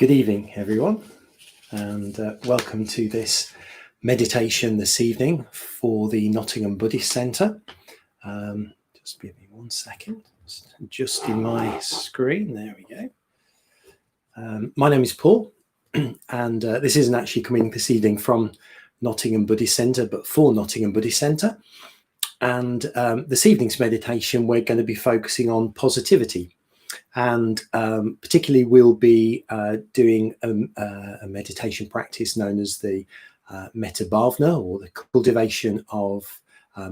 Good evening, everyone, and welcome to this meditation this evening for the Nottingham Buddhist Centre. Just give me 1 second, just adjusting my screen. There we go. My name is Paul, and this isn't actually coming this evening from Nottingham Buddhist Centre, but for Nottingham Buddhist Centre. And this evening's meditation, we're going to be focusing on positivity. And particularly we'll be doing a meditation practice known as the Metta Bhavana, or the cultivation of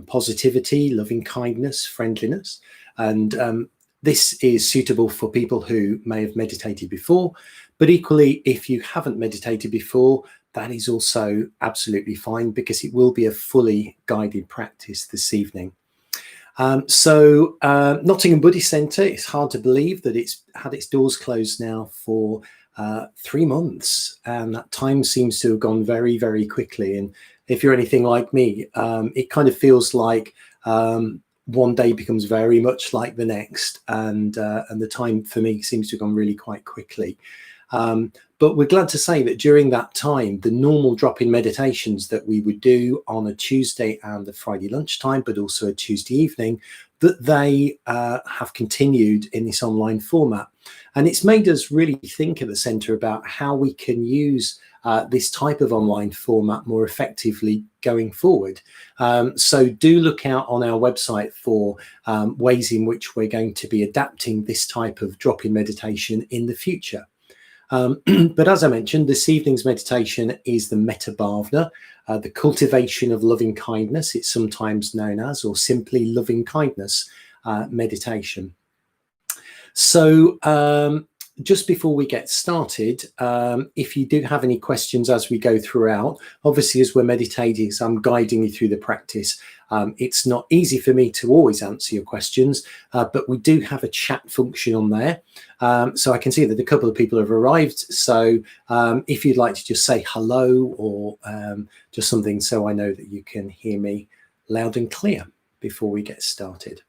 positivity, loving kindness, friendliness. And this is suitable for people who may have meditated before, but equally, if you haven't meditated before, that is also absolutely fine, because it will be a fully guided practice this evening. Nottingham Buddhist Centre, it's hard to believe that it's had its doors closed now for 3 months, and that time seems to have gone very, very quickly. And if you're anything like me, it kind of feels like one day becomes very much like the next, and the time for me seems to have gone really quite quickly. But we're glad to say that during that time, the normal drop-in meditations that we would do on a Tuesday and a Friday lunchtime, but also a Tuesday evening, that they have continued in this online format. And it's made us really think at the centre about how we can use this type of online format more effectively going forward. So do look out on our website for ways in which we're going to be adapting this type of drop-in meditation in the future. But as I mentioned, this evening's meditation is the Metta Bhavana, the cultivation of loving kindness. It's sometimes known as, or simply loving kindness meditation. So just before we get started, if you do have any questions as we go throughout, obviously as we're meditating, so I'm guiding you through the practice. It's not easy for me to always answer your questions, but we do have a chat function on there. So I can see that a couple of people have arrived. So if you'd like to just say hello, or just something so I know that you can hear me loud and clear before we get started.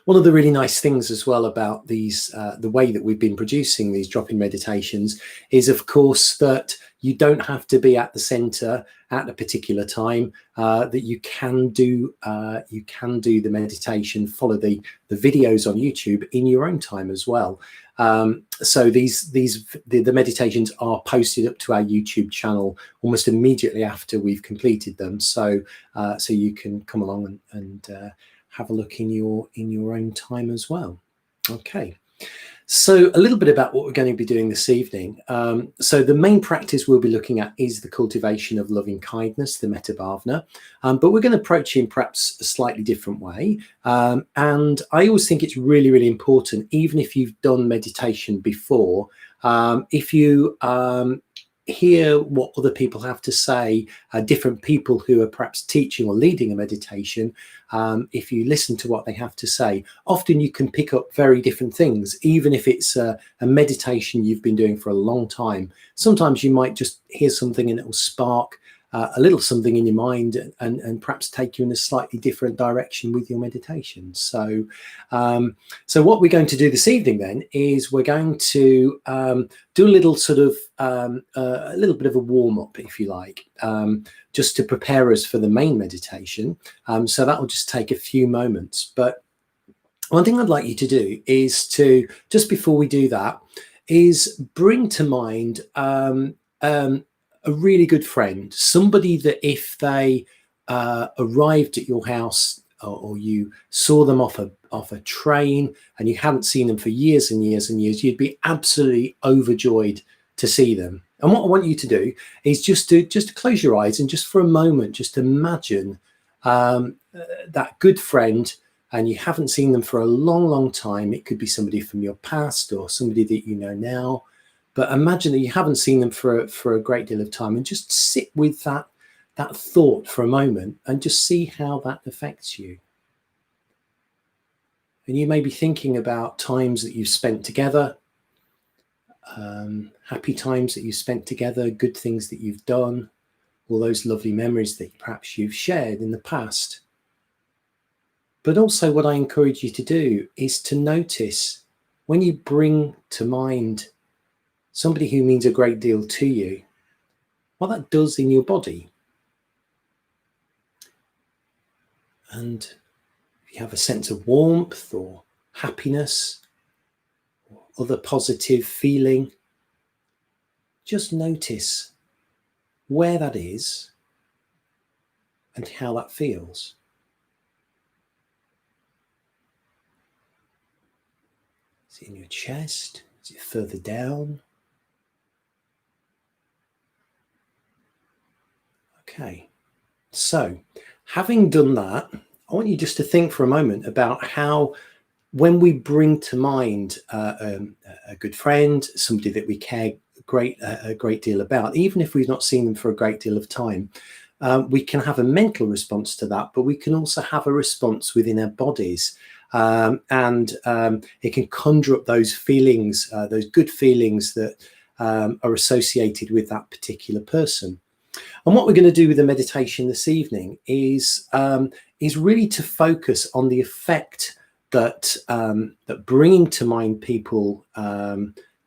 One of the really nice things as well about these, the way that we've been producing these drop-in meditations, is of course that you don't have to be at the centre at a particular time. That you can do the meditation, follow the videos on YouTube in your own time as well. So the meditations are posted up to our YouTube channel almost immediately after we've completed them. So you can come along and have a look in your own time as well. Okay, so a little bit about what we're going to be doing this evening. So the main practice we'll be looking at is the cultivation of loving kindness, the Metta Bhavana, but we're going to approach it in perhaps a slightly different way. And I always think it's really, really important, even if you've done meditation before, if you hear what other people have to say, different people who are perhaps teaching or leading a meditation, if you listen to what they have to say, often you can pick up very different things, even if it's a meditation you've been doing for a long time. Sometimes you might just hear something and it will spark a little something in your mind, and perhaps take you in a slightly different direction with your meditation. So what we're going to do this evening then is we're going to do a little sort of a little bit of a warm-up, if you like, just to prepare us for the main meditation. So that will just take a few moments. But one thing I'd like you to do is to, just before we do that, is bring to mind a really good friend, somebody that if they arrived at your house, or you saw them off a train and you hadn't seen them for years and years and years, you'd be absolutely overjoyed to see them. And what I want you to do is just to close your eyes and just for a moment, just imagine that good friend, and you haven't seen them for a long, long time. It could be somebody from your past or somebody that you know now. But imagine that you haven't seen them for a great deal of time, and just sit with that thought for a moment and just see how that affects you. And you may be thinking about times that you've spent together, happy times that you've spent together, good things that you've done, all those lovely memories that perhaps you've shared in the past. But also what I encourage you to do is to notice when you bring to mind somebody who means a great deal to you, what that does in your body. And if you have a sense of warmth or happiness or other positive feeling, just notice where that is and how that feels. Is it in your chest? Is it further down? Okay, so having done that, I want you just to think for a moment about how, when we bring to mind a good friend, somebody that we care a great deal about, even if we've not seen them for a great deal of time, we can have a mental response to that, but we can also have a response within our bodies. It can conjure up those feelings, those good feelings that are associated with that particular person. And what we're going to do with the meditation this evening is really to focus on the effect that bringing to mind people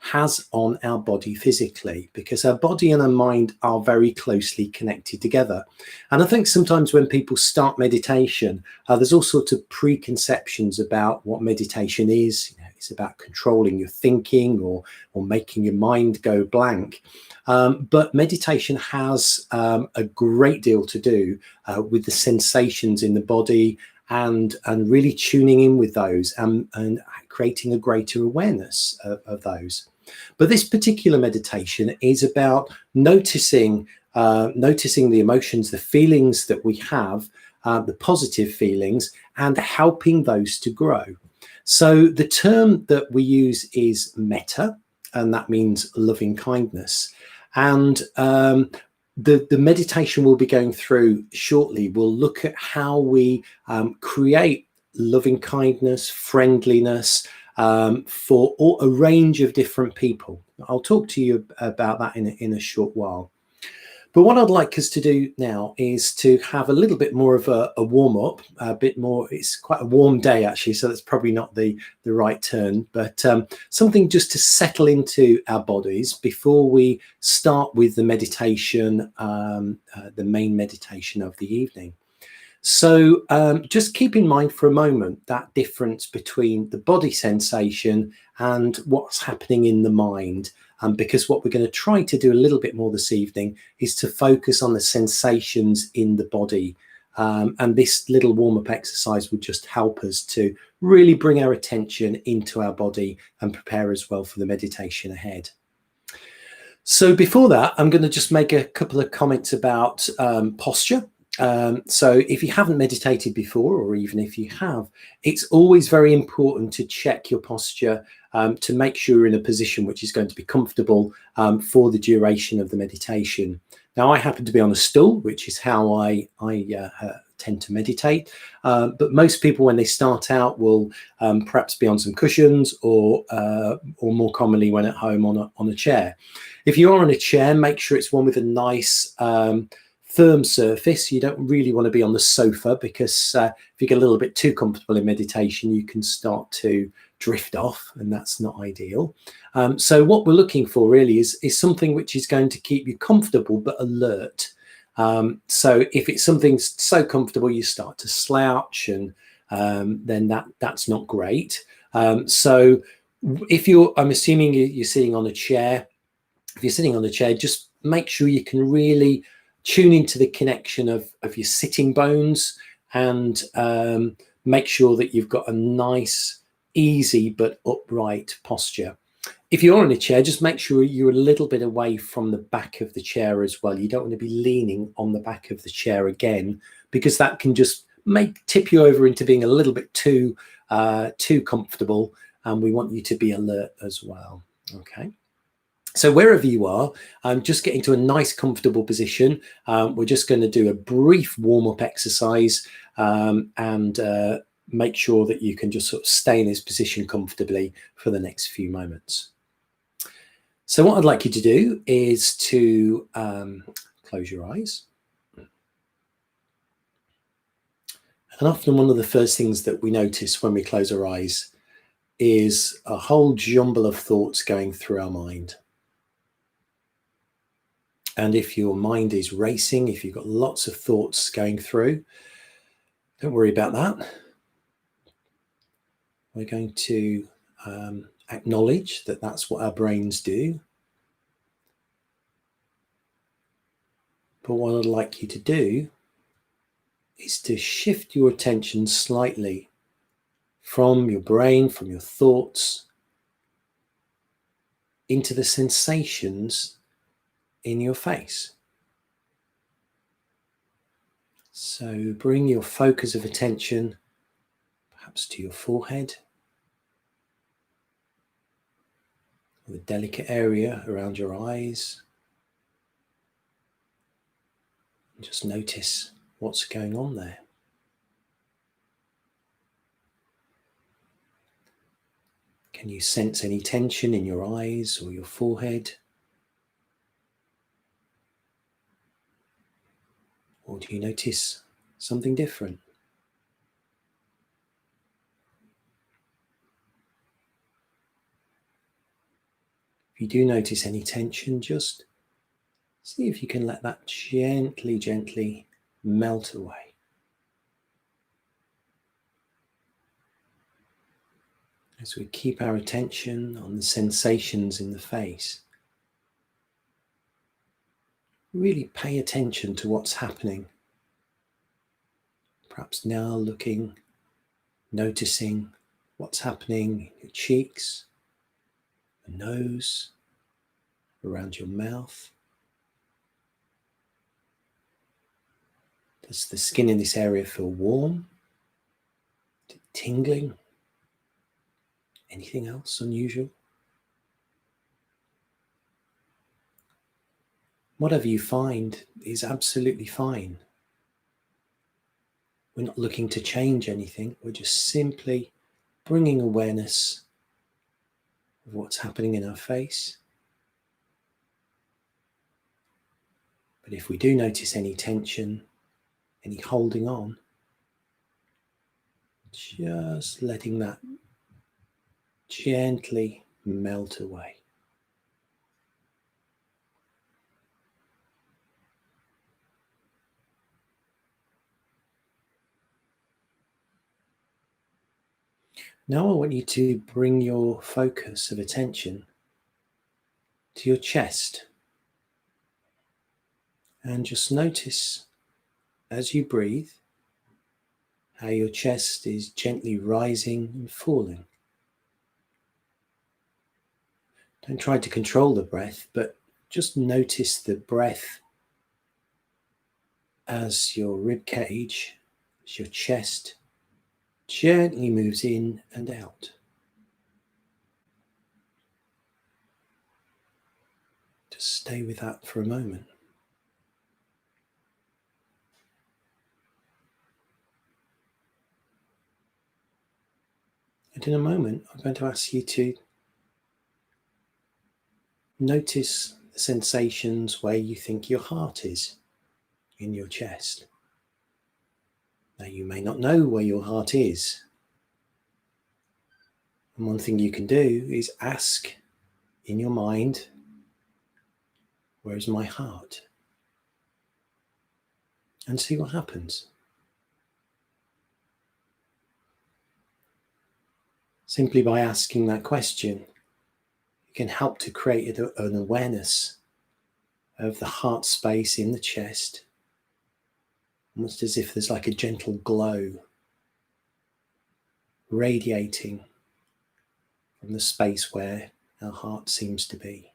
has on our body physically, because our body and our mind are very closely connected together. And I think sometimes when people start meditation, there's all sorts of preconceptions about what meditation is. You know, it's about controlling your thinking or making your mind go blank. But meditation has a great deal to do with the sensations in the body and really tuning in with those and creating a greater awareness of those. But this particular meditation is about noticing the emotions, the feelings that we have, the positive feelings, and helping those to grow. So the term that we use is metta, and that means loving kindness. And the meditation we'll be going through shortly will look at how we create loving kindness, friendliness for a range of different people. I'll talk to you about that in a short while. But what I'd like us to do now is to have a little bit more of a warm-up, a bit more. It's quite a warm day, actually, so that's probably not the right turn, but something just to settle into our bodies before we start with the meditation, the main meditation of the evening. So just keep in mind for a moment that difference between the body sensation and what's happening in the mind. Because what we're going to try to do a little bit more this evening is to focus on the sensations in the body. And this little warm-up exercise would just help us to really bring our attention into our body and prepare as well for the meditation ahead. So before that, I'm going to just make a couple of comments about posture. So if you haven't meditated before, or even if you have, it's always very important to check your posture to make sure you're in a position which is going to be comfortable for the duration of the meditation. Now, I happen to be on a stool, which is how I tend to meditate. But most people, when they start out, will perhaps be on some cushions or more commonly when at home on a chair. If you are on a chair, make sure it's one with a nice firm surface. You don't really want to be on the sofa, because if you get a little bit too comfortable in meditation, you can start to drift off, and that's not ideal. So what we're looking for really is something which is going to keep you comfortable but alert. So if it's something so comfortable you start to slouch, and then that's not great. So if I'm assuming you're sitting on a chair. If you're sitting on a chair, just make sure you can really tune into the connection of your sitting bones, and make sure that you've got a nice, easy but upright posture. If you're in a chair, just make sure you're a little bit away from the back of the chair as well. You don't want to be leaning on the back of the chair again, because that can just tip you over into being a little bit too comfortable, and we want you to be alert as well. Okay. So wherever you are, just get into a nice, comfortable position. We're just going to do a brief warm-up exercise, and make sure that you can just sort of stay in this position comfortably for the next few moments. So what I'd like you to do is to close your eyes. And often one of the first things that we notice when we close our eyes is a whole jumble of thoughts going through our mind. And if your mind is racing, if you've got lots of thoughts going through, don't worry about that. We're going to acknowledge that that's what our brains do. But what I'd like you to do is to shift your attention slightly from your brain, from your thoughts, into the sensations in your face. So bring your focus of attention perhaps to your forehead, or the delicate area around your eyes. And just notice what's going on there. Can you sense any tension in your eyes or your forehead? Or do you notice something different? If you do notice any tension, just see if you can let that gently melt away. As we keep our attention on the sensations in the face, really pay attention to what's happening. Perhaps now noticing what's happening in your cheeks, the nose, around your mouth. Does the skin in this area feel warm? Is it tingling? Anything else unusual? Whatever you find is absolutely fine. We're not looking to change anything. We're just simply bringing awareness of what's happening in our face. But if we do notice any tension, any holding on, just letting that gently melt away. Now I want you to bring your focus of attention to your chest. And just notice as you breathe how your chest is gently rising and falling. Don't try to control the breath, but just notice the breath as your rib cage, as your chest gently moves in and out. Just stay with that for a moment. And in a moment, I'm going to ask you to notice the sensations where you think your heart is in your chest. Now, you may not know where your heart is. And one thing you can do is ask in your mind, where is my heart? And see what happens. Simply by asking that question, you can help to create an awareness of the heart space in the chest, almost as if there's like a gentle glow radiating from the space where our heart seems to be.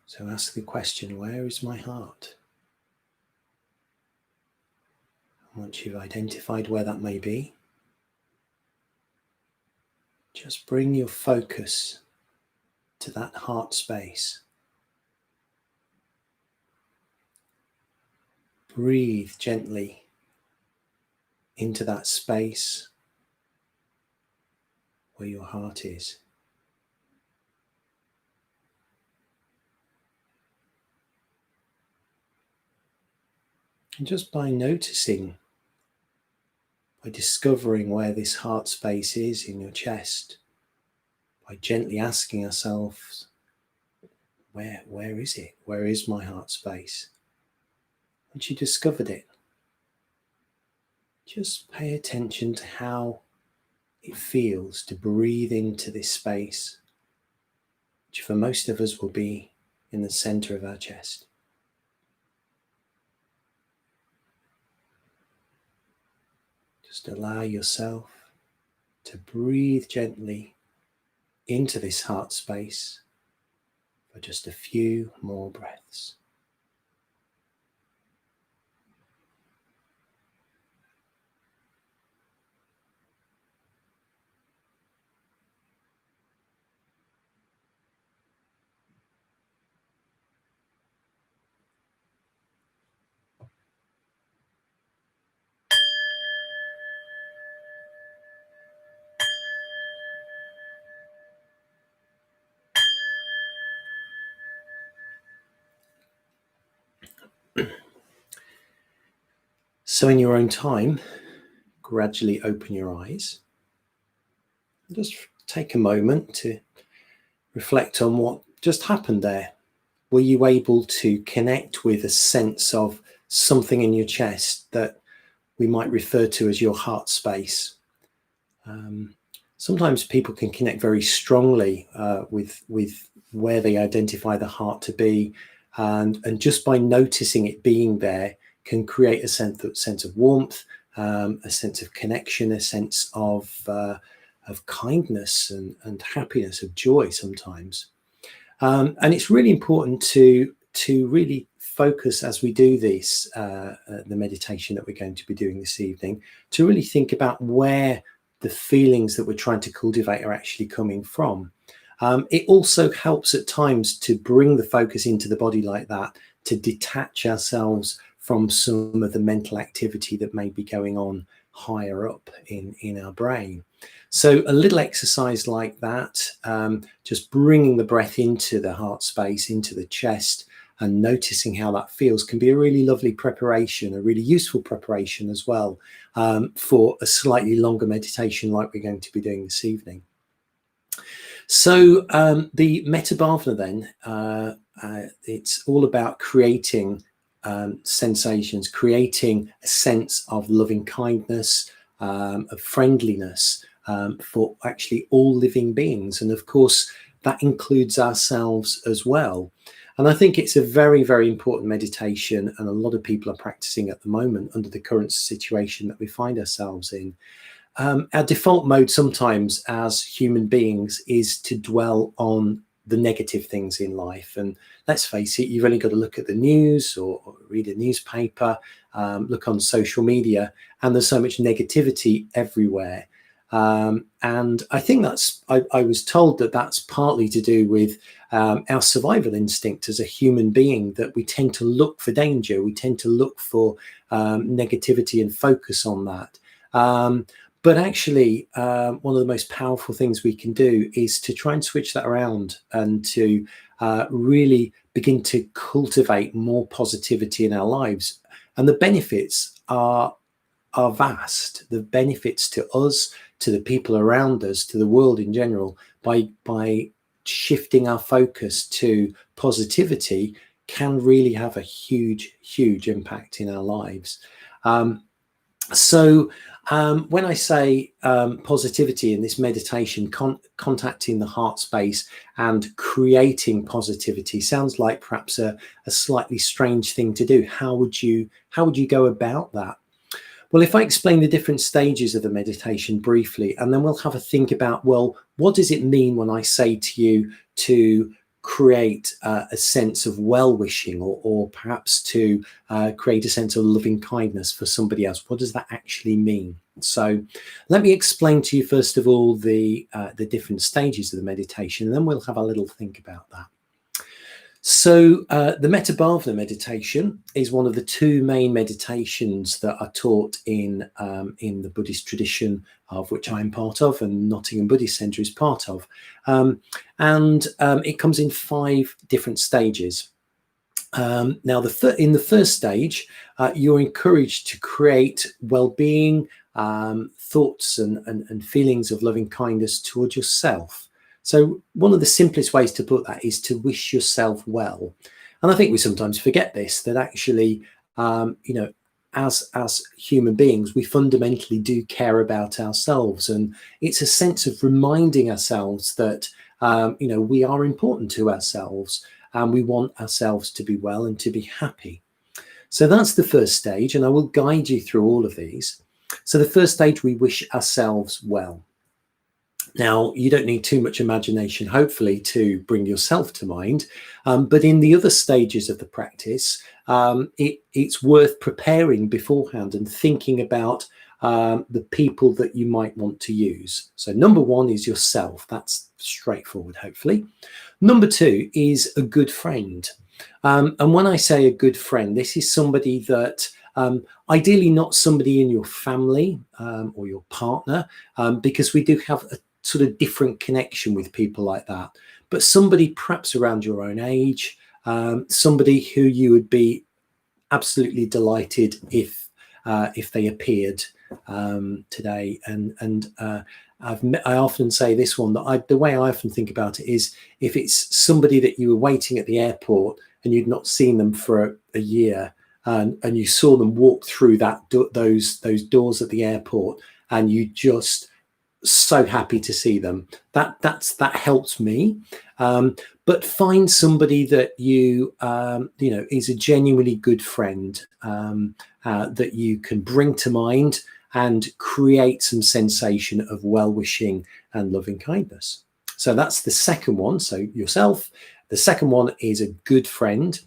So ask the question, where is my heart? Once you've identified where that may be, just bring your focus to that heart space. Breathe gently into that space where your heart is. And just by noticing, by discovering where this heart space is in your chest, by gently asking ourselves, where is it? Where is my heart space? Once you discovered it, just pay attention to how it feels to breathe into this space, which for most of us will be in the center of our chest. Just allow yourself to breathe gently into this heart space for just a few more breaths. So in your own time, gradually open your eyes. Just take a moment to reflect on what just happened there. Were you able to connect with a sense of something in your chest that we might refer to as your heart space? Sometimes people can connect very strongly with where they identify the heart to be, and just by noticing it being there can create a sense of warmth, a sense of connection, a sense of kindness and happiness, of joy sometimes. And it's really important to really focus as we do this, the meditation that we're going to be doing this evening, to really think about where the feelings that we're trying to cultivate are actually coming from. It also helps at times to bring the focus into the body like that, to detach ourselves from some of the mental activity that may be going on higher up in our brain. So a little exercise like that, just bringing the breath into the heart space, into the chest, and noticing how that feels, can be a really lovely preparation, a really useful preparation as well, for a slightly longer meditation like we're going to be doing this evening. So the Metta Bhavana then, it's all about creating sensations, creating a sense of loving kindness, of friendliness, for actually all living beings. And of course, that includes ourselves as well. And I think it's a very, very important meditation, and a lot of people are practicing at the moment under the current situation that we find ourselves in. Our default mode sometimes as human beings is to dwell on the negative things in life. And let's face it, you've only got to look at the news or read a newspaper, look on social media, and there's so much negativity everywhere. And I think I was told that that's partly to do with our survival instinct as a human being, that we tend to look for danger, we tend to look for negativity and focus on that. But actually, one of the most powerful things we can do is to try and switch that around and to really begin to cultivate more positivity in our lives. And the benefits are vast. The benefits to us, to the people around us, to the world in general, by shifting our focus to positivity, can really have a huge, huge impact in our lives. So when I say positivity in this meditation, contacting the heart space and creating positivity sounds like perhaps a slightly strange thing to do. How would you go about that? Well, if I explain the different stages of the meditation briefly, and then we'll have a think about, well, what does it mean when I say to you to create a sense of well-wishing, or perhaps to create a sense of loving kindness for somebody else? What does that actually mean? So let me explain to you first of all the different stages of the meditation, and then we'll have a little think about that. So the Metta Bhavana meditation is one of the two main meditations that are taught in the Buddhist tradition, of which I'm part of, and Nottingham Buddhist Centre is part of. And it comes in 5 different stages. Now, in the first stage, you're encouraged to create well-being, thoughts and feelings of loving kindness towards yourself. So one of the simplest ways to put that is to wish yourself well. And I think we sometimes forget this, that actually, you know, as human beings, we fundamentally do care about ourselves. And it's a sense of reminding ourselves that, you know, we are important to ourselves and we want ourselves to be well and to be happy. So that's the first stage, and I will guide you through all of these. So the first stage, we wish ourselves well. Now, you don't need too much imagination, hopefully, to bring yourself to mind. But in the other stages of the practice, it's worth preparing beforehand and thinking about the people that you might want to use. So number one is yourself. That's straightforward, hopefully. Number two is a good friend. And when I say a good friend, this is somebody that ideally not somebody in your family or your partner, because we do have a sort of different connection with people like that, but somebody perhaps around your own age, somebody who you would be absolutely delighted if they appeared today. And I often say this one, that the way I often think about it is, if it's somebody that you were waiting at the airport and you'd not seen them for a year, and you saw them walk through those doors at the airport, and you just so happy to see them, that helps me. But find somebody that you know, is a genuinely good friend, that you can bring to mind and create some sensation of well-wishing and loving kindness. So that's the second one. So yourself. The second one is a good friend.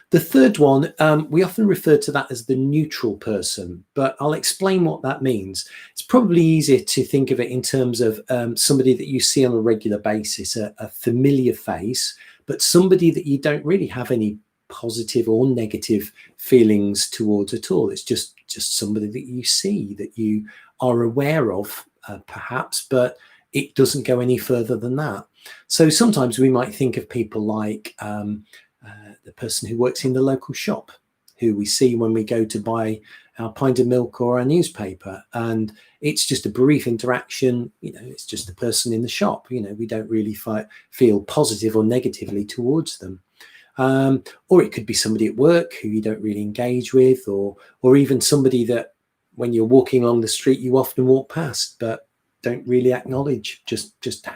The third one, we often refer to that as the neutral person, but I'll explain what that means. It's probably easier to think of it in terms of somebody that you see on a regular basis, a familiar face, but somebody that you don't really have any positive or negative feelings towards at all. It's just somebody that you see, that you are aware of, perhaps, but it doesn't go any further than that. So sometimes we might think of people like the person who works in the local shop, who we see when we go to buy our pint of milk or our newspaper, and it's just a brief interaction. You know, it's just the person in the shop. You know, we don't really feel positive or negatively towards them. Or it could be somebody at work who you don't really engage with, or even somebody that when you're walking along the street you often walk past but don't really acknowledge, just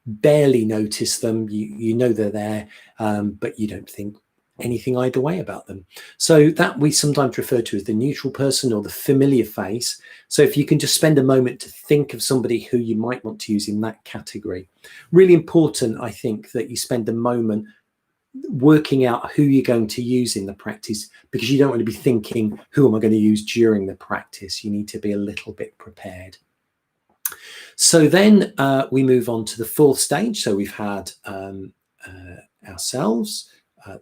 barely notice them. You know they're there, but you don't think anything either way about them. So that we sometimes refer to as the neutral person or the familiar face. So if you can just spend a moment to think of somebody who you might want to use in that category. Really important, I think, that you spend a moment working out who you're going to use in the practice, because you don't want to be thinking, who am I going to use during the practice? You need to be a little bit prepared. So then we move on to the fourth stage. So we've had ourselves.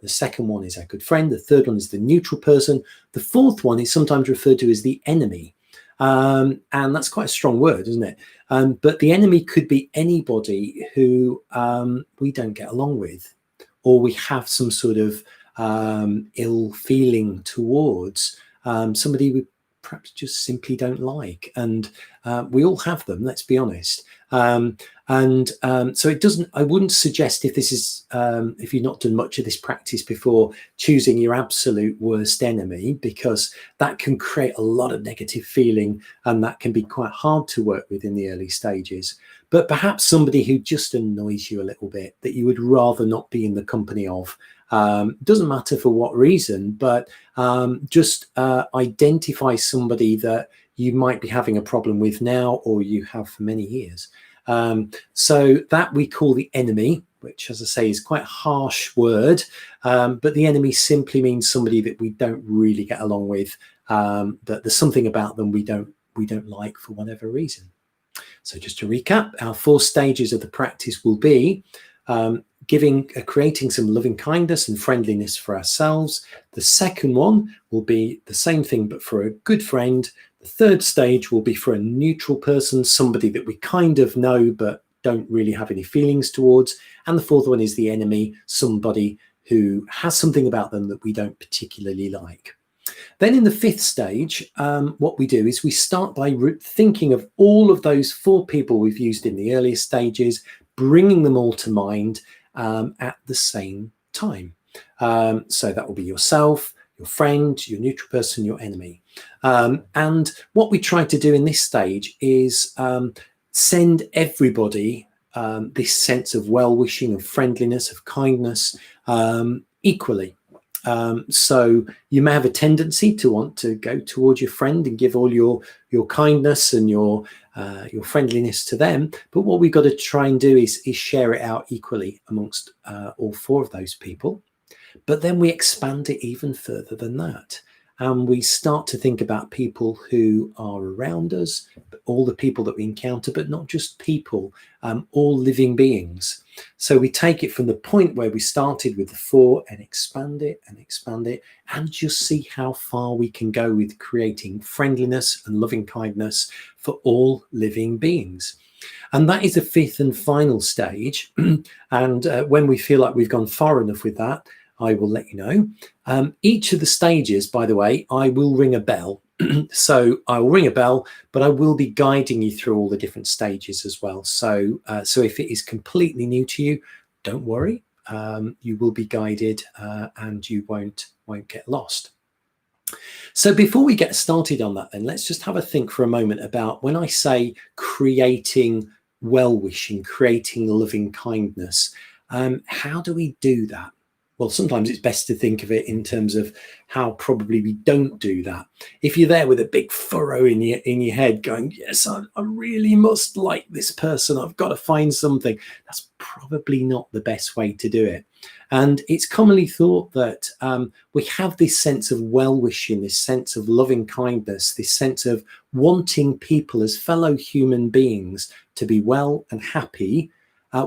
The second one is our good friend. The third one is the neutral person. The fourth one is sometimes referred to as the enemy. And that's quite a strong word, isn't it? But the enemy could be anybody who we don't get along with, or we have some sort of ill feeling towards, somebody we perhaps just simply don't like. And we all have them, let's be honest. So it doesn't, I wouldn't suggest, if this is, if you've not done much of this practice before, choosing your absolute worst enemy, because that can create a lot of negative feeling and that can be quite hard to work with in the early stages. But perhaps somebody who just annoys you a little bit, that you would rather not be in the company of. Doesn't matter for what reason, but just identify somebody that you might be having a problem with now, or you have for many years. So that we call the enemy, which, as I say, is quite a harsh word, but the enemy simply means somebody that we don't really get along with, that there's something about them we don't like for whatever reason. So just to recap, our 4 stages of the practice will be creating some loving kindness and friendliness for ourselves. The second one will be the same thing, but for a good friend. The third stage will be for a neutral person, somebody that we kind of know but don't really have any feelings towards. And the fourth one is the enemy, somebody who has something about them that we don't particularly like. Then in the 5th stage, what we do is we start by thinking of all of those 4 people we've used in the earlier stages, bringing them all to mind at the same time. So that will be yourself, your friend, your neutral person, your enemy. And what we try to do in this stage is send everybody this sense of well-wishing, of friendliness, of kindness equally. So you may have a tendency to want to go towards your friend and give all your kindness and your friendliness to them. But what we've got to try and do is share it out equally amongst all four of those people. But then we expand it even further than that. And we start to think about people who are around us, all the people that we encounter, but not just people, all living beings. So we take it from the point where we started with the four and expand it and just see how far we can go with creating friendliness and loving kindness for all living beings. And that is the fifth and final stage. And when we feel like we've gone far enough with that, I will let you know. Each of the stages, by the way, I will ring a bell. So I will ring a bell, but I will be guiding you through all the different stages as well. So if it is completely new to you, don't worry. You will be guided and you won't get lost. So before we get started on that, then let's just have a think for a moment about when I say creating well-wishing, creating loving kindness. How do we do that? Well, sometimes it's best to think of it in terms of how probably we don't do that. If you're there with a big furrow in your head going, yes, I really must like this person, I've got to find something, that's probably not the best way to do it. And it's commonly thought that we have this sense of well-wishing, this sense of loving kindness, this sense of wanting people as fellow human beings to be well and happy.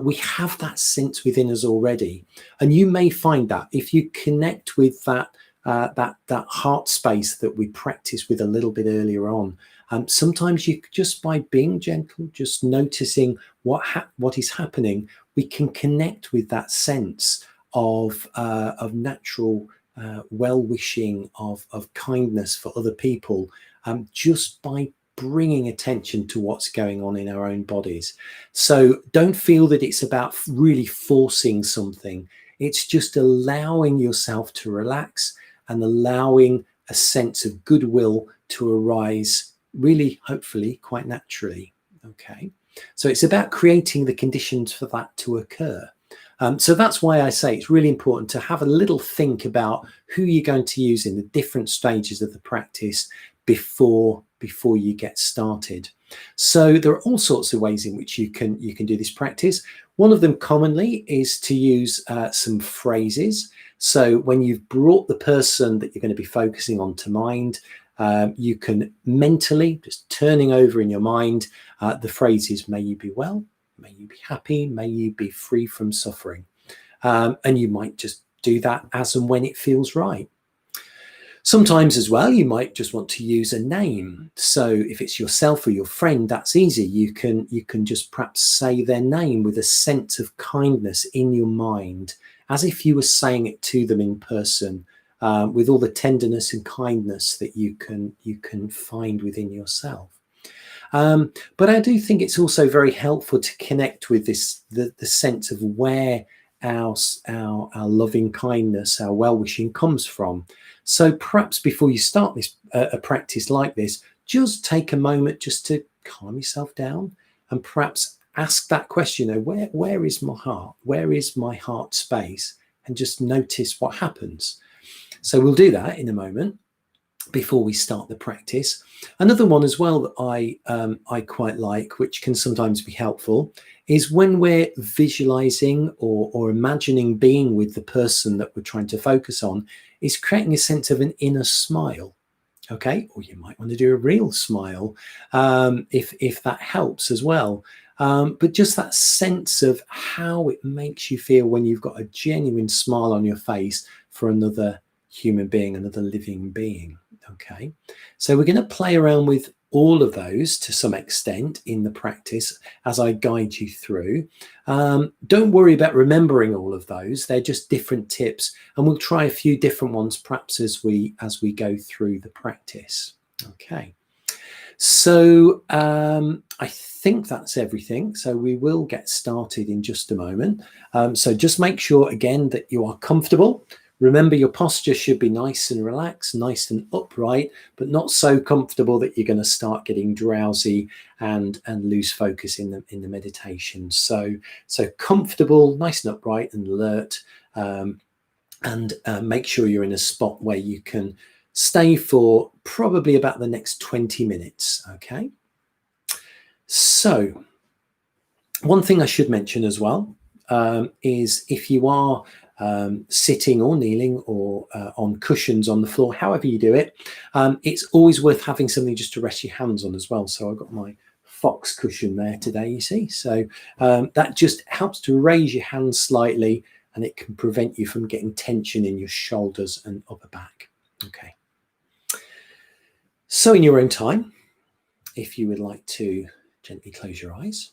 We have that sense within us already, and you may find that if you connect with that heart space that we practiced with a little bit earlier on. Sometimes you just by being gentle, just noticing what is happening, we can connect with that sense of natural well-wishing, of kindness for other people, just by bringing attention to what's going on in our own bodies. So don't feel that it's about really forcing something. It's just allowing yourself to relax and allowing a sense of goodwill to arise, really, hopefully, quite naturally. Okay. So it's about creating the conditions for that to occur. So that's why I say it's really important to have a little think about who you're going to use in the different stages of the practice before you get started. So there are all sorts of ways in which you can do this practice. One of them commonly is to use some phrases. So when you've brought the person that you're going to be focusing on to mind, you can mentally, just turning over in your mind, the phrases, may you be well, may you be happy, may you be free from suffering. And you might just do that as and when it feels right. Sometimes as well, you might just want to use a name. So if it's yourself or your friend, that's easy. You can just perhaps say their name with a sense of kindness in your mind, as if you were saying it to them in person, with all the tenderness and kindness that you can find within yourself. But I do think it's also very helpful to connect with the sense of where our loving kindness, our well-wishing comes from. So perhaps before you start this a practice like this, just take a moment just to calm yourself down and perhaps ask that question, where is my heart? Where is my heart space? And just notice what happens. So we'll do that in a moment before we start the practice. Another one as well that I quite like, which can sometimes be helpful, is when we're visualizing or imagining being with the person that we're trying to focus on, is creating a sense of an inner smile. Okay, or you might want to do a real smile if that helps as well. But just that sense of how it makes you feel when you've got a genuine smile on your face for another human being, another living being. Okay, so we're going to play around with all of those to some extent in the practice as I guide you through. Don't worry about remembering all of those. They're just different tips, and we'll try a few different ones perhaps as we go through the practice. Okay, So I think that's everything. So we will get started in just a moment. So just make sure again that you are comfortable. Remember, your posture should be nice and relaxed, nice and upright, but not so comfortable that you're going to start getting drowsy and lose focus in the meditation. So comfortable, nice and upright and alert, and make sure you're in a spot where you can stay for probably about the next 20 minutes. Okay. So one thing I should mention as well is if you are sitting or kneeling or on cushions on the floor, however you do it, it's always worth having something just to rest your hands on as well. So I've got my Fox cushion there today, you see. So that just helps to raise your hands slightly, and it can prevent you from getting tension in your shoulders and upper back. Okay. So in your own time, if you would like to gently close your eyes.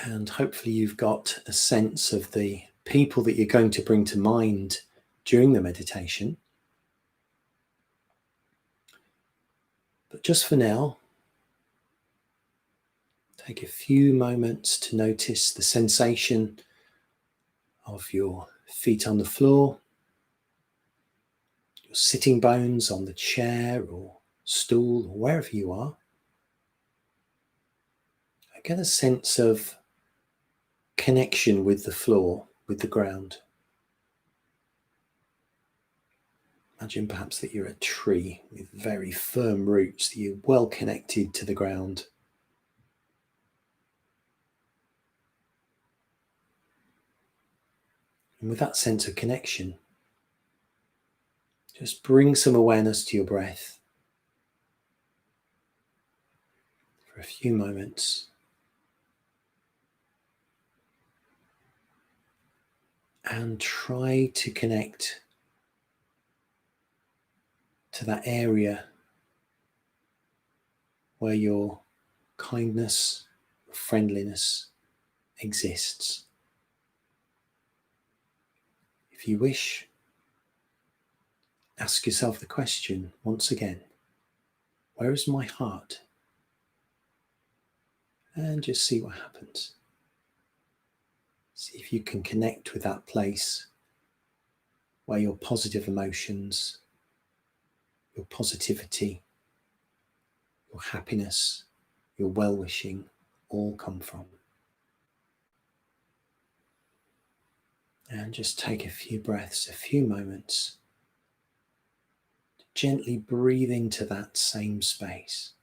And hopefully you've got a sense of the people that you're going to bring to mind during the meditation. But just for now, take a few moments to notice the sensation of your feet on the floor, your sitting bones on the chair or stool or wherever you are. I get a sense of connection with the floor, with the ground. Imagine perhaps that you're a tree with very firm roots, that you're well connected to the ground. And with that sense of connection, just bring some awareness to your breath for a few moments. And try to connect to that area where your kindness, friendliness exists. If you wish, ask yourself the question once again, where is my heart? And just see what happens. See if you can connect with that place where your positive emotions, your positivity, your happiness, your well-wishing all come from. And just take a few breaths, a few moments to gently breathe into that same space.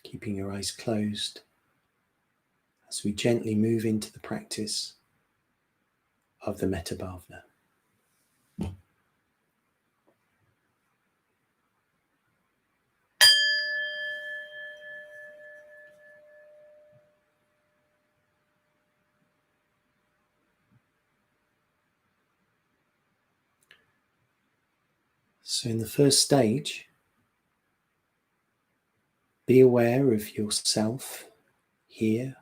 Keeping your eyes closed as we gently move into the practice of the Metta Bhavana. So in the first stage, be aware of yourself here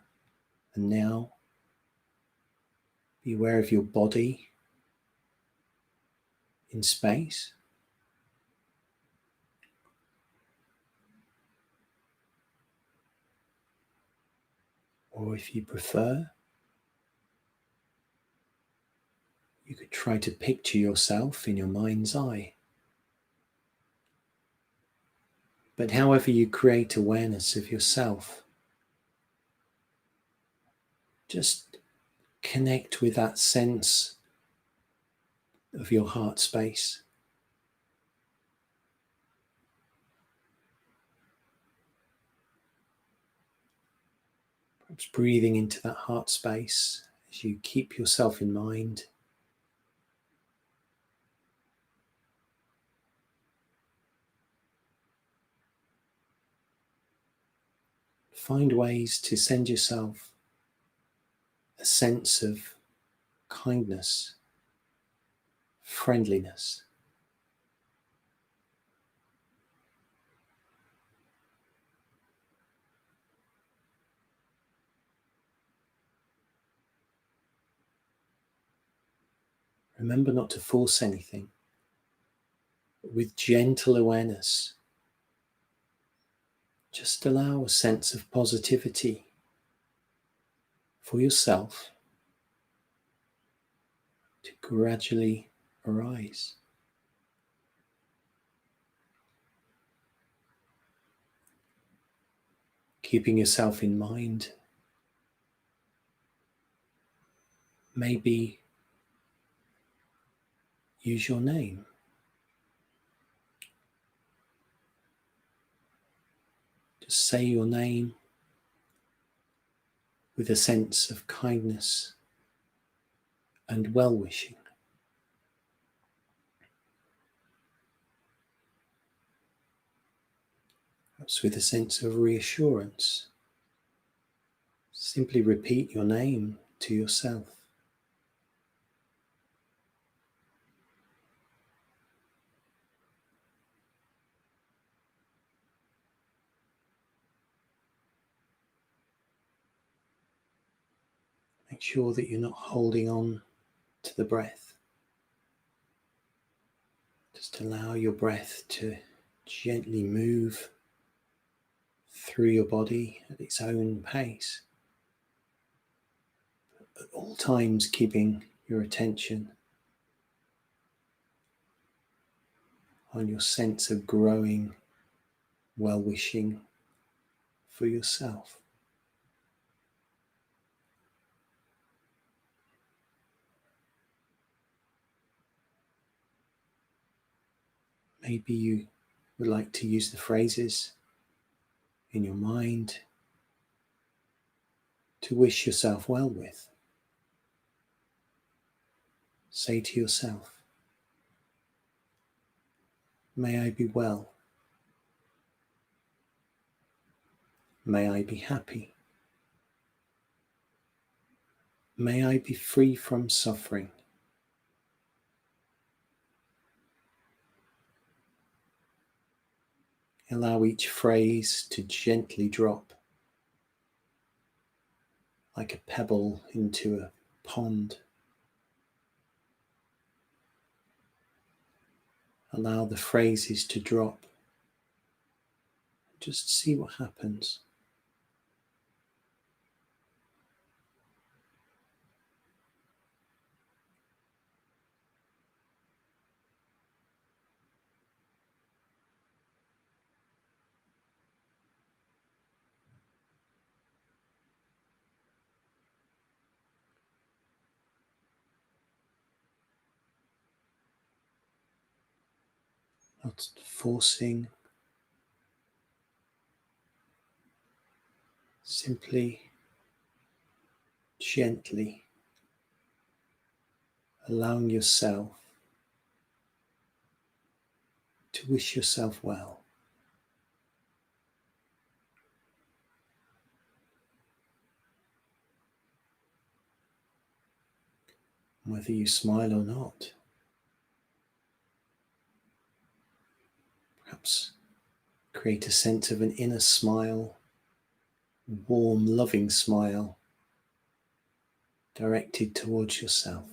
and now. Be aware of your body in space. Or if you prefer, you could try to picture yourself in your mind's eye. But however you create awareness of yourself, just connect with that sense of your heart space. Perhaps breathing into that heart space as you keep yourself in mind. Find ways to send yourself a sense of kindness, friendliness. Remember not to force anything. With gentle awareness, just allow a sense of positivity for yourself to gradually arise. Keeping yourself in mind, maybe use your name. Just say your name with a sense of kindness and well-wishing. Perhaps with a sense of reassurance. Simply repeat your name to yourself. Make sure that you're not holding on to the breath. Just allow your breath to gently move through your body at its own pace. At all times, keeping your attention on your sense of growing well-wishing for yourself. Maybe you would like to use the phrases in your mind to wish yourself well with. Say to yourself, may I be well. May I be happy. May I be free from suffering. Allow each phrase to gently drop like a pebble into a pond. Allow the phrases to drop. Just see what happens. Not forcing, simply, gently allowing yourself to wish yourself well. Whether you smile or not, perhaps create a sense of an inner smile, a warm, loving smile directed towards yourself.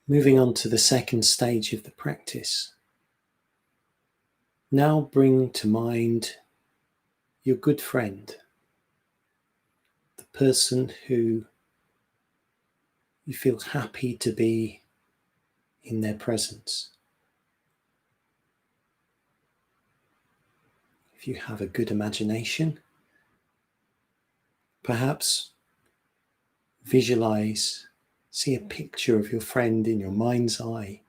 Moving on to the second stage of the practice. Now bring to mind your good friend, the person who you feel happy to be in their presence. If you have a good imagination, perhaps visualize, see a picture of your friend in your mind's eye.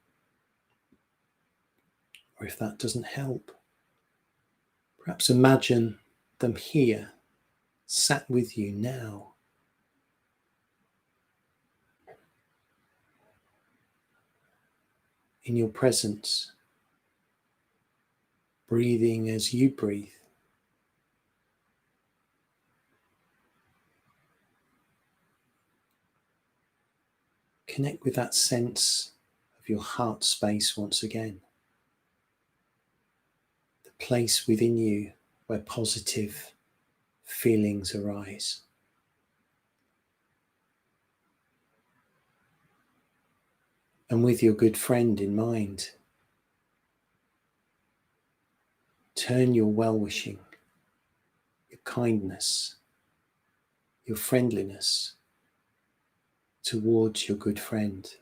Or if that doesn't help, perhaps imagine them here, sat with you now. In your presence, breathing as you breathe, connect with that sense of your heart space once again. The place within you where positive feelings arise. And with your good friend in mind, turn your well-wishing, your kindness, your friendliness towards your good friend.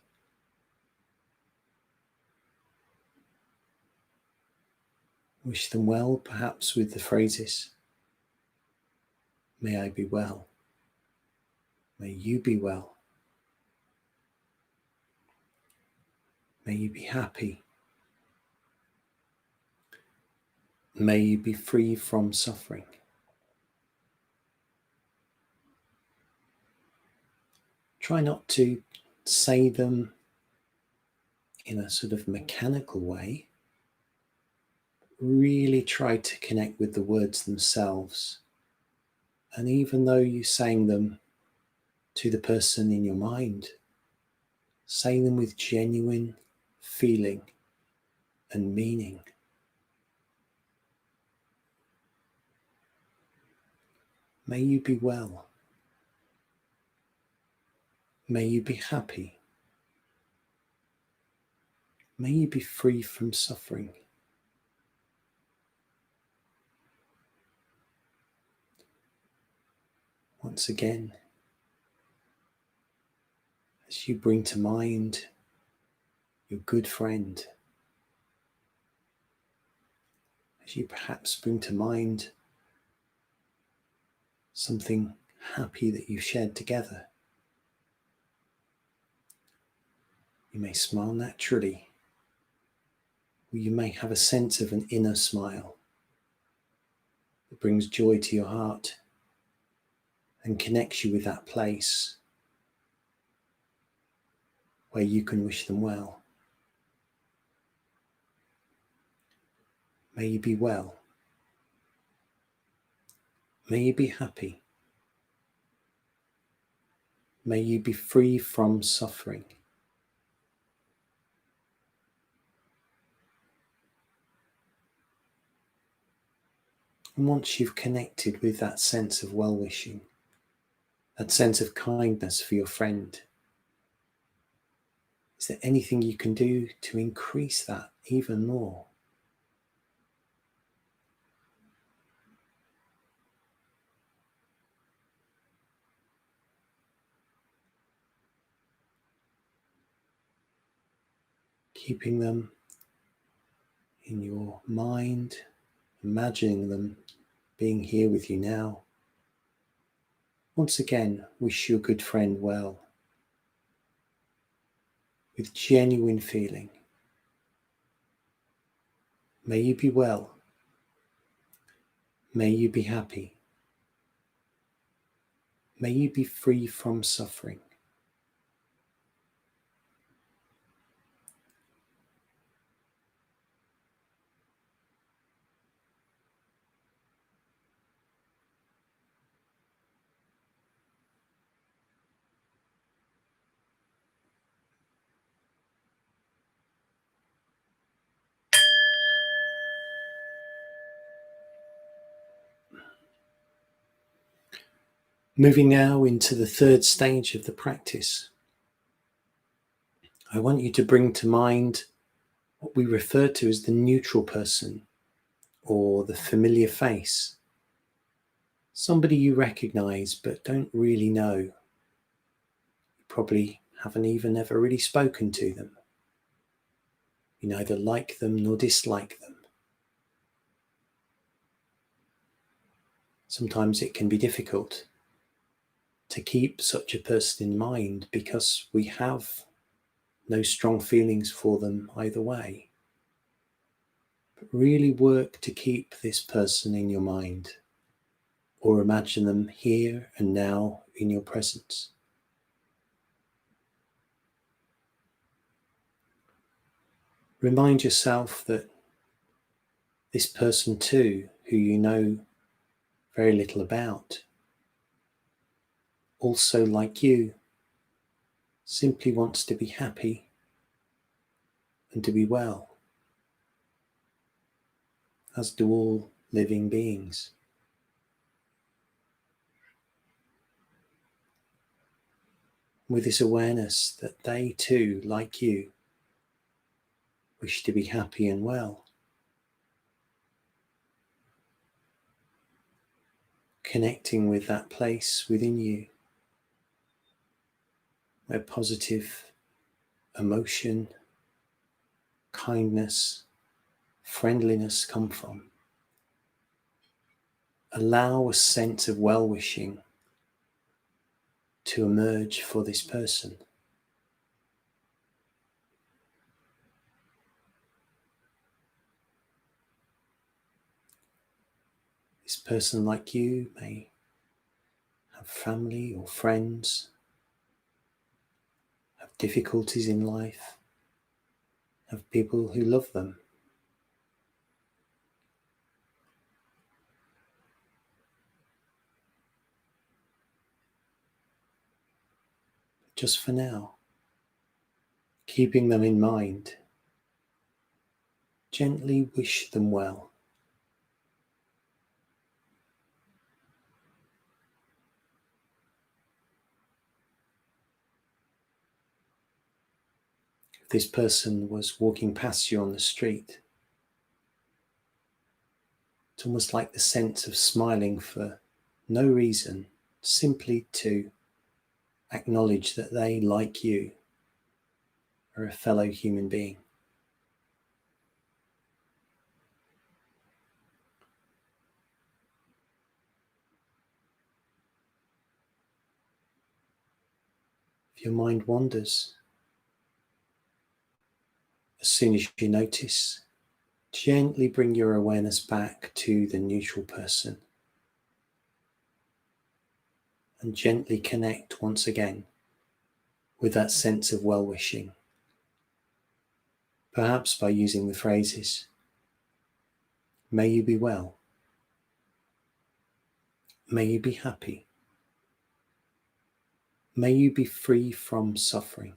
Wish them well, perhaps with the phrases, "May I be well. May you be well. May you be happy. May you be free from suffering." Try not to say them in a sort of mechanical way. Really try to connect with the words themselves. And even though you're saying them to the person in your mind, say them with genuine feeling and meaning. May you be well. May you be happy. May you be free from suffering. Once again, as you bring to mind your good friend, as you perhaps bring to mind something happy that you've shared together, you may smile naturally, or you may have a sense of an inner smile that brings joy to your heart and connects you with that place where you can wish them well. May you be well. May you be happy. May you be free from suffering. And once you've connected with that sense of well-wishing, that sense of kindness for your friend, is there anything you can do to increase that even more? Keeping them in your mind, imagining them being here with you now. Once again, wish your good friend well, with genuine feeling. May you be well. May you be happy. May you be free from suffering. Moving now into the third stage of the practice, I want you to bring to mind what we refer to as the neutral person or the familiar face. Somebody you recognize but don't really know. You probably haven't even ever really spoken to them. You neither like them nor dislike them. Sometimes it can be difficult to keep such a person in mind because we have no strong feelings for them either way. But really work to keep this person in your mind, or imagine them here and now in your presence. Remind yourself that this person too, who you know very little about, also like you, simply wants to be happy and to be well, as do all living beings. With this awareness that they too, like you, wish to be happy and well, connecting with that place within you where positive emotion, kindness, friendliness come from. Allow a sense of well-wishing to emerge for this person. This person, like you, may have family or friends, have difficulties in life, have people who love them. Just for now, keeping them in mind, gently wish them well. If this person was walking past you on the street, it's almost like the sense of smiling for no reason, simply to acknowledge that they, like you, are a fellow human being. If your mind wanders, as soon as you notice, gently bring your awareness back to the neutral person and gently connect once again with that sense of well-wishing. Perhaps by using the phrases, may you be well, may you be happy, may you be free from suffering.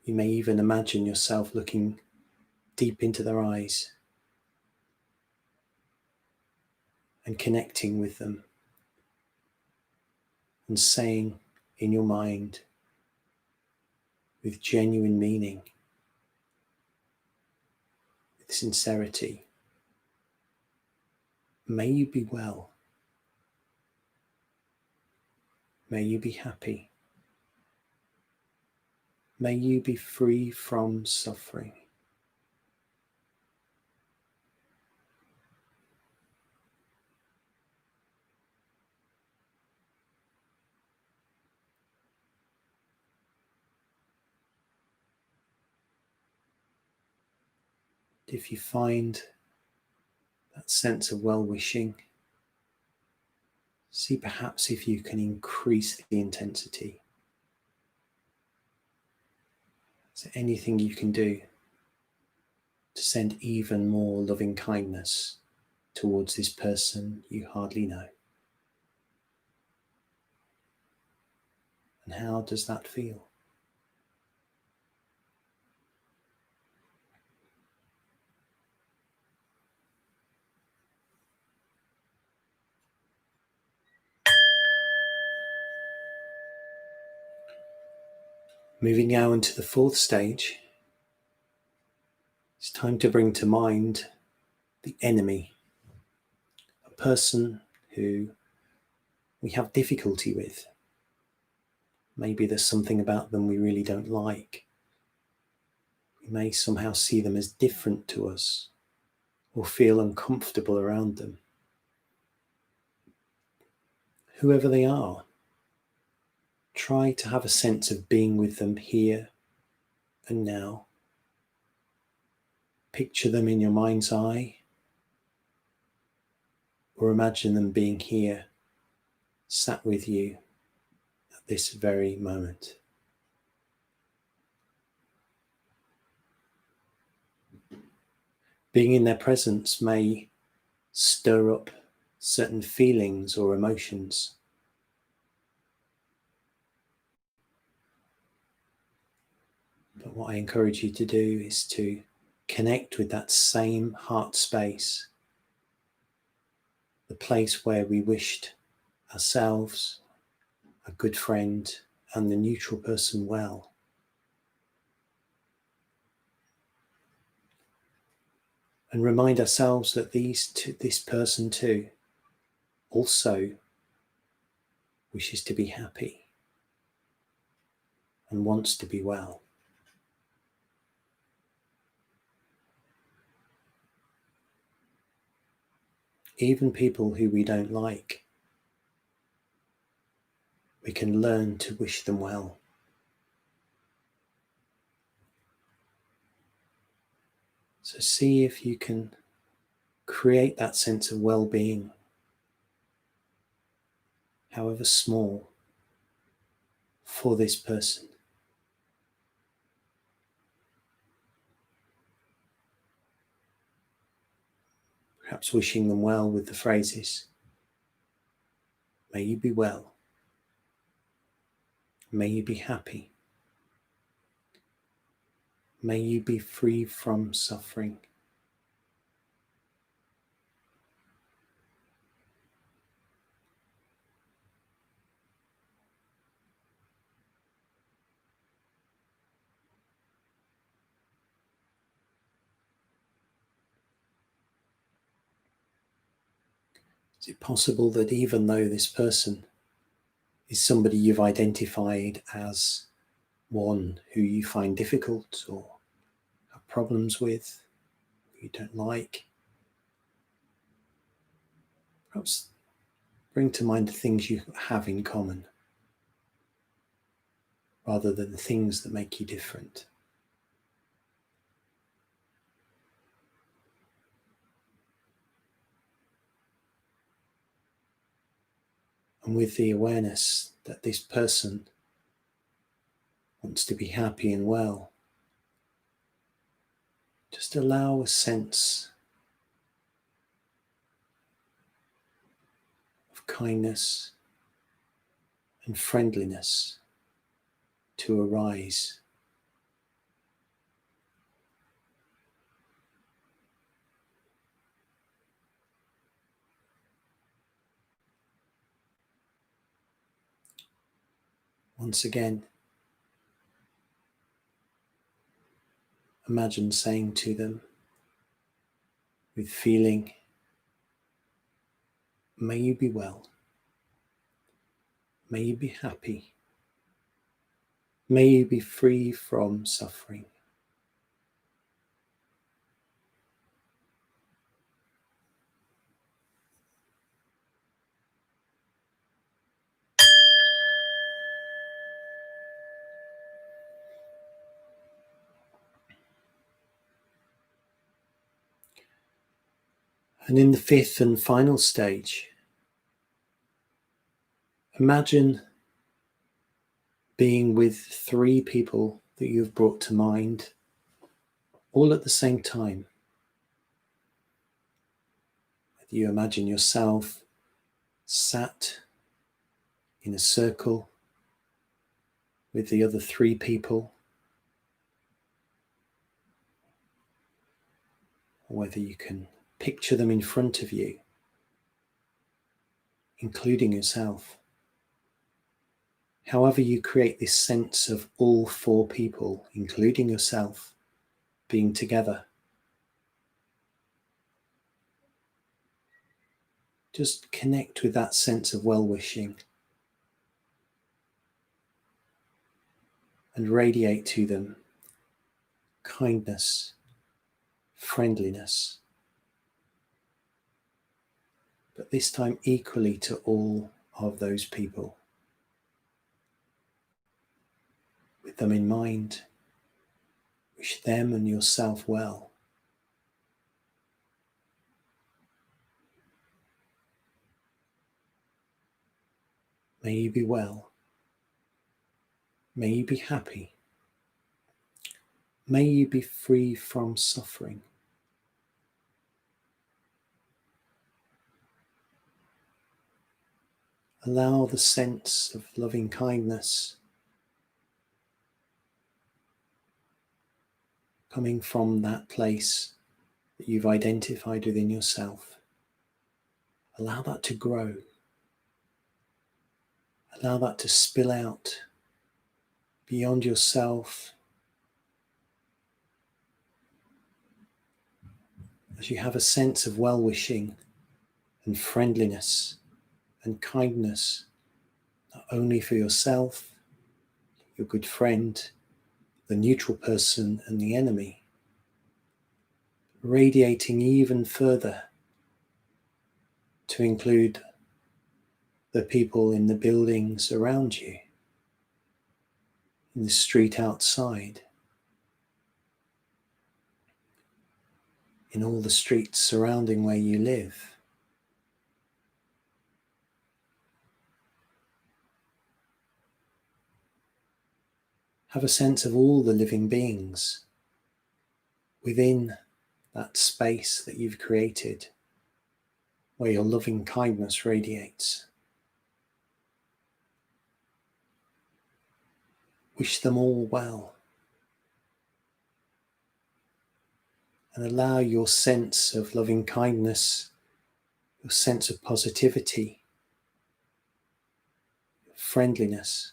You may even imagine yourself looking deep into their eyes and connecting with them and saying in your mind with genuine meaning, with sincerity, may you be well, may you be happy, may you be free from suffering. If you find that sense of well-wishing, see perhaps if you can increase the intensity. Is there anything you can do to send even more loving kindness towards this person you hardly know? And how does that feel? Moving now into the fourth stage, it's time to bring to mind the enemy, a person who we have difficulty with. Maybe there's something about them we really don't like. We may somehow see them as different to us or feel uncomfortable around them. Whoever they are, try to have a sense of being with them here and now. Picture them in your mind's eye, or imagine them being here, sat with you at this very moment. Being in their presence may stir up certain feelings or emotions. But what I encourage you to do is to connect with that same heart space, the place where we wished ourselves, a good friend, and the neutral person well. And remind ourselves that this person too also wishes to be happy and wants to be well. Even people who we don't like, we can learn to wish them well. So see if you can create that sense of well-being, however small, for this person. Perhaps wishing them well with the phrases, may you be well, may you be happy, may you be free from suffering. Is it possible that even though this person is somebody you've identified as one who you find difficult or have problems with, you don't like, perhaps bring to mind the things you have in common rather than the things that make you different. And with the awareness that this person wants to be happy and well, just allow a sense of kindness and friendliness to arise. Once again, imagine saying to them with feeling, may you be well, may you be happy, may you be free from suffering. And in the fifth and final stage, imagine being with 3 people that you've brought to mind all at the same time. You imagine yourself sat in a circle with the other 3 people, or whether you can picture them in front of you, including yourself. However you create this sense of all 4 people, including yourself, being together. Just connect with that sense of well-wishing and radiate to them kindness, friendliness, but this time equally to all of those people. With them in mind, wish them and yourself well. May you be well. May you be happy. May you be free from suffering. Allow the sense of loving kindness coming from that place that you've identified within yourself. Allow that to grow. Allow that to spill out beyond yourself as you have a sense of well-wishing and friendliness and kindness, not only for yourself, your good friend, the neutral person and the enemy, radiating even further to include the people in the buildings around you, in the street outside, in all the streets surrounding where you live. Have a sense of all the living beings within that space that you've created, where your loving kindness radiates. Wish them all well. And allow your sense of loving kindness, your sense of positivity, friendliness,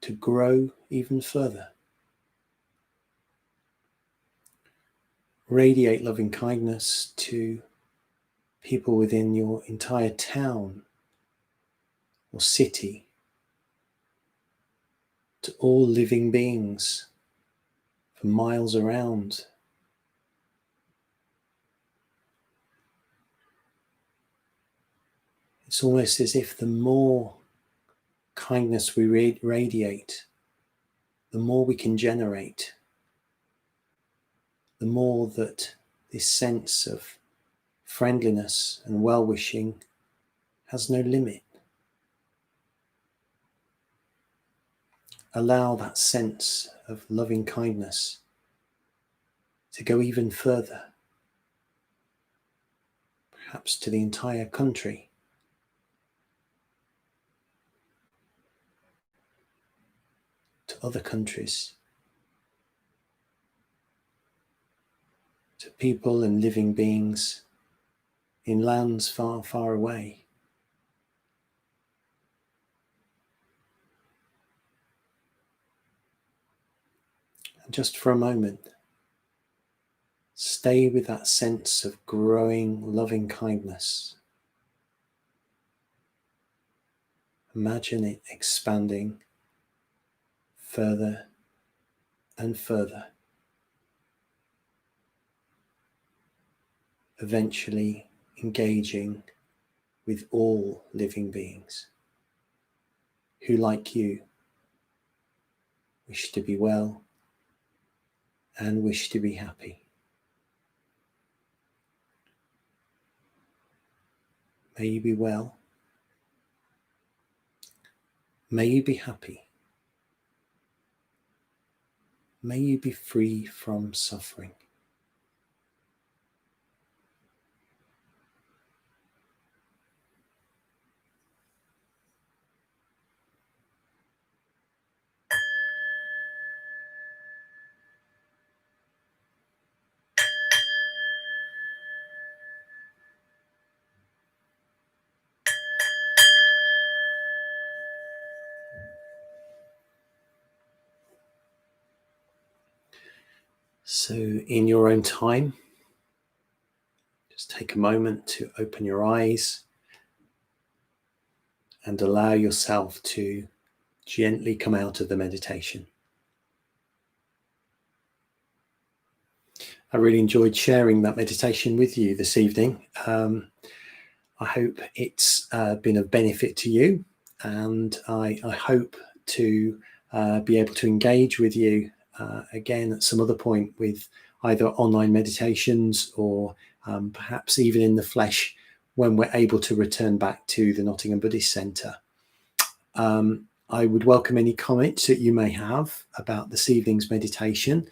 to grow even further. Radiate loving kindness to people within your entire town or city, to all living beings for miles around. It's almost as if the more kindness we radiate, the more we can generate, the more that this sense of friendliness and well-wishing has no limit. Allow that sense of loving kindness to go even further, perhaps to the entire country, to other countries, to people and living beings in lands far, far away. And just for a moment, stay with that sense of growing loving kindness. Imagine it expanding further and further, eventually engaging with all living beings who, like you, wish to be well and wish to be happy. May you be well. May you be happy. May you be free from suffering. So in your own time, just take a moment to open your eyes and allow yourself to gently come out of the meditation. I really enjoyed sharing that meditation with you this evening. I hope it's been of benefit to you, and I hope to be able to engage with you again at some other point with either online meditations or perhaps even in the flesh when we're able to return back to the Nottingham Buddhist Centre. I would welcome any comments that you may have about this evening's meditation,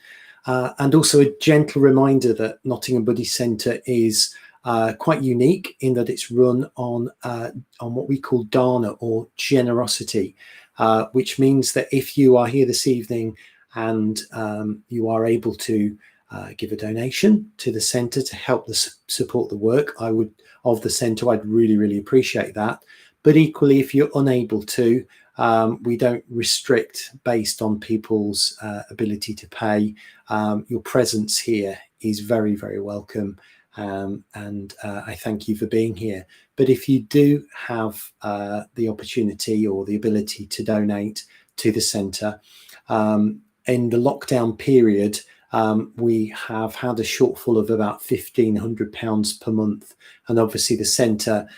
and also a gentle reminder that Nottingham Buddhist Centre is quite unique in that it's run on what we call Dana, or generosity, which means that if you are here this evening and you are able to give a donation to the centre to help support the work of the centre, I'd really appreciate that. But equally, if you're unable to, we don't restrict based on people's ability to pay. Your presence here is very welcome, and I thank you for being here. But if you do have the opportunity or the ability to donate to the centre, in the lockdown period, we have had a shortfall of about £1,500 per month, and obviously the centre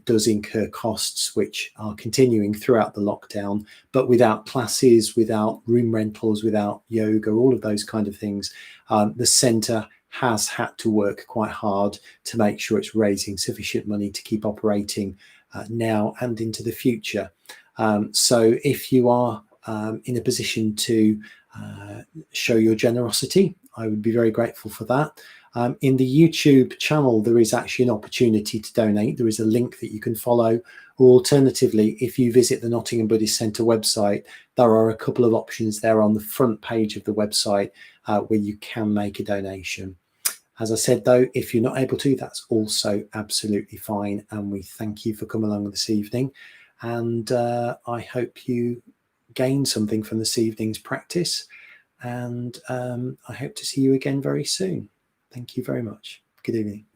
does incur costs which are continuing throughout the lockdown, but without classes, without room rentals, without yoga, all of those kind of things, the centre has had to work quite hard to make sure it's raising sufficient money to keep operating now and into the future. So if you are in a position to show your generosity, I would be very grateful for that. In the YouTube channel, there is actually an opportunity to donate. There is a link that you can follow, or alternatively, if you visit the Nottingham Buddhist Centre website, there are a couple of options there on the front page of the website where you can make a donation. As I said, though, if you're not able to, that's also absolutely fine, and we thank you for coming along this evening, and I hope you gain something from this evening's practice, and I hope to see you again very soon. Thank you very much. Good evening.